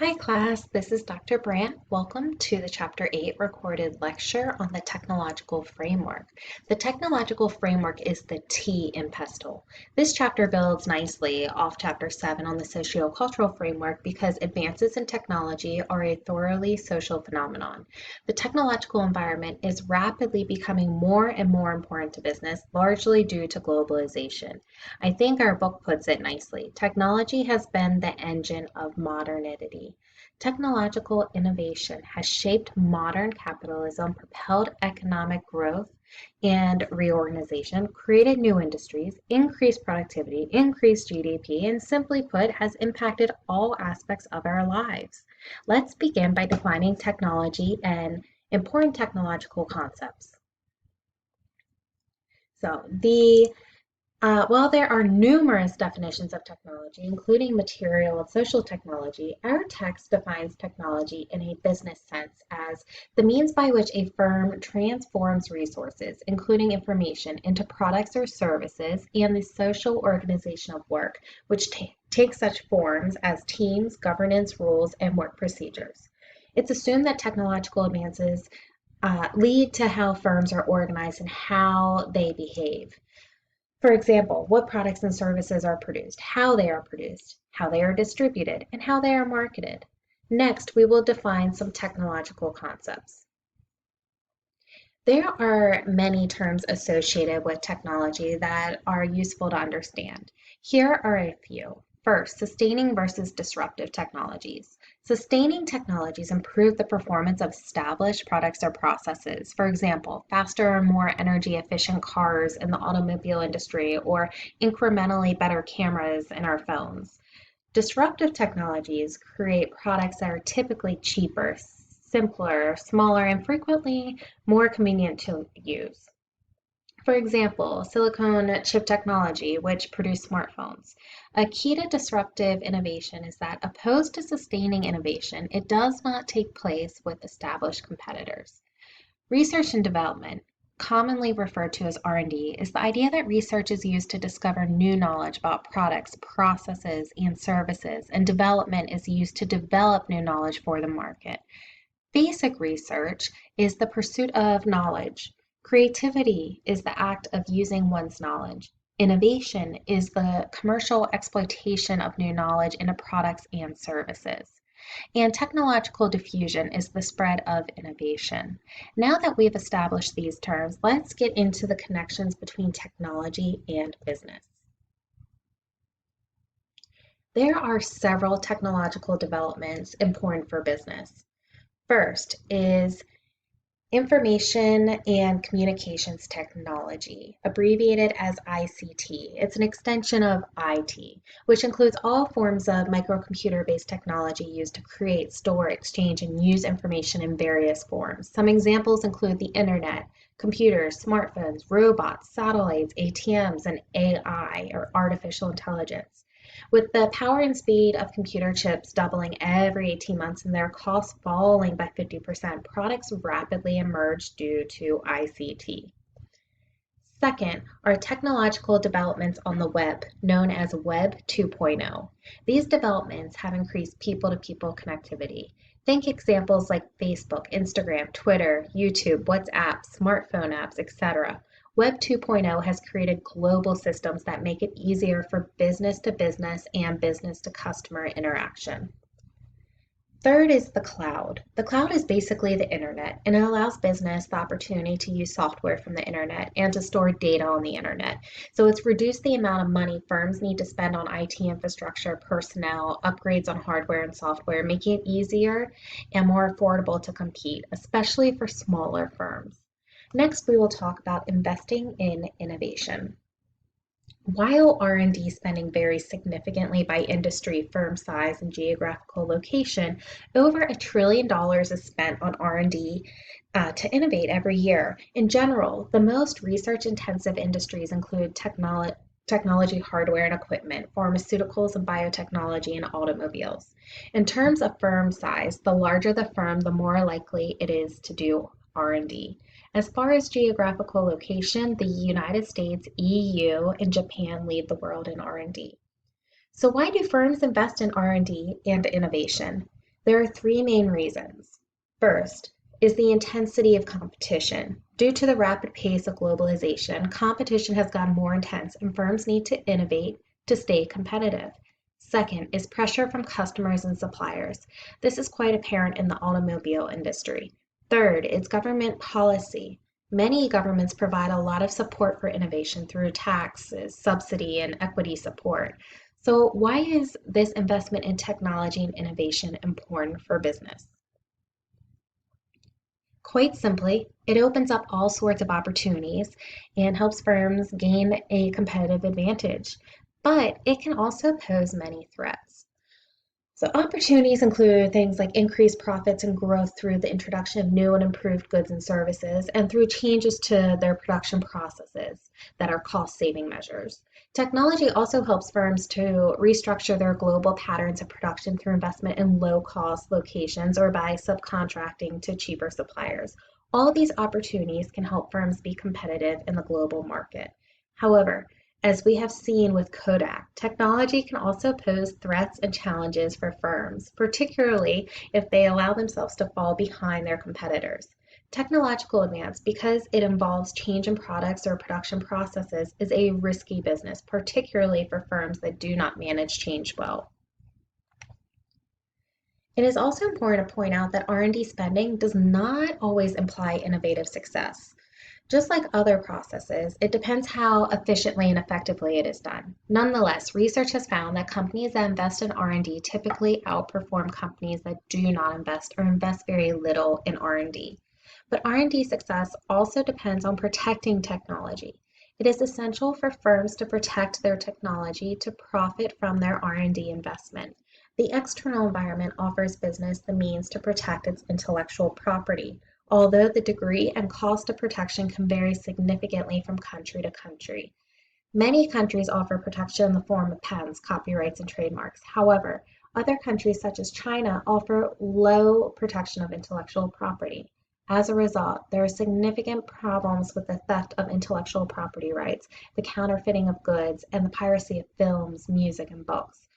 Hi class, this is Dr. Brandt. Welcome to the Chapter 8 recorded lecture on the technological framework. The technological framework is the T in PESTLE. This chapter builds nicely off Chapter 7 on the socio-cultural framework because advances in technology are a thoroughly social phenomenon. The technological environment is rapidly becoming more and more important to business, largely due to globalization. I think our book puts it nicely. Technology has been the engine of modernity. Technological innovation has shaped modern capitalism, propelled economic growth and reorganization, created new industries, increased productivity, increased GDP, and simply put, has impacted all aspects of our lives. Let's begin by defining technology and important technological concepts. While there are numerous definitions of technology, including material and social technology, our text defines technology in a business sense as the means by which a firm transforms resources, including information, into products or services, and the social organization of work, which takes such forms as teams, governance, rules, and work procedures. It's assumed that technological advances lead to how firms are organized and how they behave. For example, what products and services are produced, how they are distributed, and how they are marketed. Next, we will define some technological concepts. There are many terms associated with technology that are useful to understand. Here are a few. First, sustaining versus disruptive technologies. Sustaining technologies improve the performance of established products or processes. For example, faster or more energy efficient cars in the automobile industry or incrementally better cameras in our phones. Disruptive technologies create products that are typically cheaper, simpler, smaller, and frequently more convenient to use. For example, silicone chip technology, which produced smartphones. A key to disruptive innovation is that, opposed to sustaining innovation, it does not take place with established competitors. Research and development, commonly referred to as R&D, is the idea that research is used to discover new knowledge about products, processes, and services, and development is used to develop new knowledge for the market. Basic research is the pursuit of knowledge. Creativity is the act of using one's knowledge. Innovation is the commercial exploitation of new knowledge into products and services. And technological diffusion is the spread of innovation. Now that we've established these terms, let's get into the connections between technology and business. There are several technological developments important for business. First is Information and Communications Technology, abbreviated as ICT. It's an extension of IT, which includes all forms of microcomputer-based technology used to create, store, exchange, and use information in various forms. Some examples include the internet, computers, smartphones, robots, satellites, ATMs, and AI, or artificial intelligence. With the power and speed of computer chips doubling every 18 months and their costs falling by 50%, products rapidly emerged due to ICT. Second are technological developments on the web, known as Web 2.0. These developments have increased people-to-people connectivity. Think examples like Facebook, Instagram, Twitter, YouTube, WhatsApp, smartphone apps, etc. Web 2.0 has created global systems that make it easier for business to business and business to customer interaction. Third is the cloud. The cloud is basically the internet, and it allows business the opportunity to use software from the internet and to store data on the internet. So it's reduced the amount of money firms need to spend on IT infrastructure, personnel, upgrades on hardware and software, making it easier and more affordable to compete, especially for smaller firms. Next, we will talk about investing in innovation. While R&D spending varies significantly by industry, firm size, and geographical location, over $1 trillion is spent on R&D to innovate every year. In general, the most research-intensive industries include technology, hardware, and equipment, pharmaceuticals and biotechnology, and automobiles. In terms of firm size, the larger the firm, the more likely it is to do R&D. As far as geographical location, the United States, EU, and Japan lead the world in R&D. So why do firms invest in R&D and innovation? There are three main reasons. First is the intensity of competition. Due to the rapid pace of globalization, competition has gotten more intense and firms need to innovate to stay competitive. Second is pressure from customers and suppliers. This is quite apparent in the automobile industry. Third is government policy. Many governments provide a lot of support for innovation through taxes, subsidy, and equity support. So, why is this investment in technology and innovation important for business? Quite simply, it opens up all sorts of opportunities and helps firms gain a competitive advantage. But it can also pose many threats. So opportunities include things like increased profits and growth through the introduction of new and improved goods and services, and through changes to their production processes that are cost-saving measures. Technology also helps firms to restructure their global patterns of production through investment in low-cost locations or by subcontracting to cheaper suppliers. All these opportunities can help firms be competitive in the global market. However, as we have seen with Kodak, technology can also pose threats and challenges for firms, particularly if they allow themselves to fall behind their competitors. Technological advance, because it involves change in products or production processes, is a risky business, particularly for firms that do not manage change well. It is also important to point out that R&D spending does not always imply innovative success. Just like other processes, it depends how efficiently and effectively it is done. Nonetheless, research has found that companies that invest in R&D typically outperform companies that do not invest or invest very little in R&D. But R&D success also depends on protecting technology. It is essential for firms to protect their technology to profit from their R&D investment. The external environment offers business the means to protect its intellectual property, although the degree and cost of protection can vary significantly from country to country. Many countries offer protection in the form of patents, copyrights, and trademarks. However, other countries such as China offer low protection of intellectual property. As a result, there are significant problems with the theft of intellectual property rights, the counterfeiting of goods, and the piracy of films, music, and books.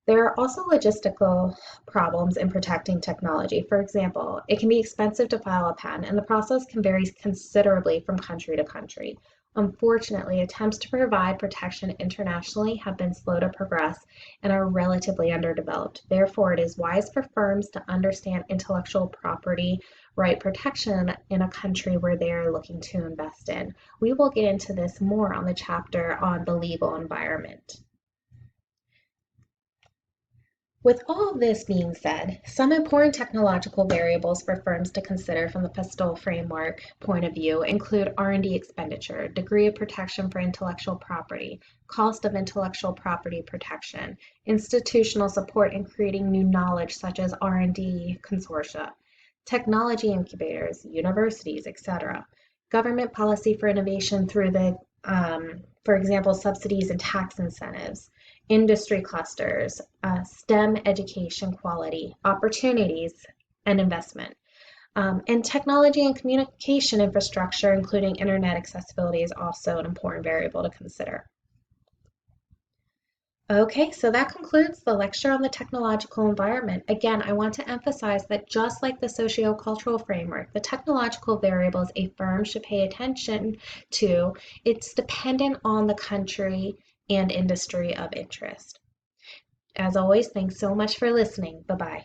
There are also logistical problems in protecting technology. For example, it can be expensive to file a patent, and the process can vary considerably from country to country. Unfortunately, attempts to provide protection internationally have been slow to progress and are relatively underdeveloped. Therefore, it is wise for firms to understand intellectual property right protection in a country where they are looking to invest in. We will get into this more on the chapter on the legal environment. With all of this being said, some important technological variables for firms to consider from the PESTLE framework point of view include R&D expenditure, degree of protection for intellectual property, cost of intellectual property protection, institutional support in creating new knowledge such as R&D consortia, technology incubators, universities, etc., government policy for innovation through for example, subsidies and tax incentives, industry clusters, STEM education quality, opportunities, and investment. And technology and communication infrastructure, including internet accessibility, is also an important variable to consider. Okay, so that concludes the lecture on the technological environment. Again, I want to emphasize that just like the sociocultural framework, the technological variables a firm should pay attention to, it's dependent on the country and industry of interest. As always, thanks so much for listening. Bye-bye.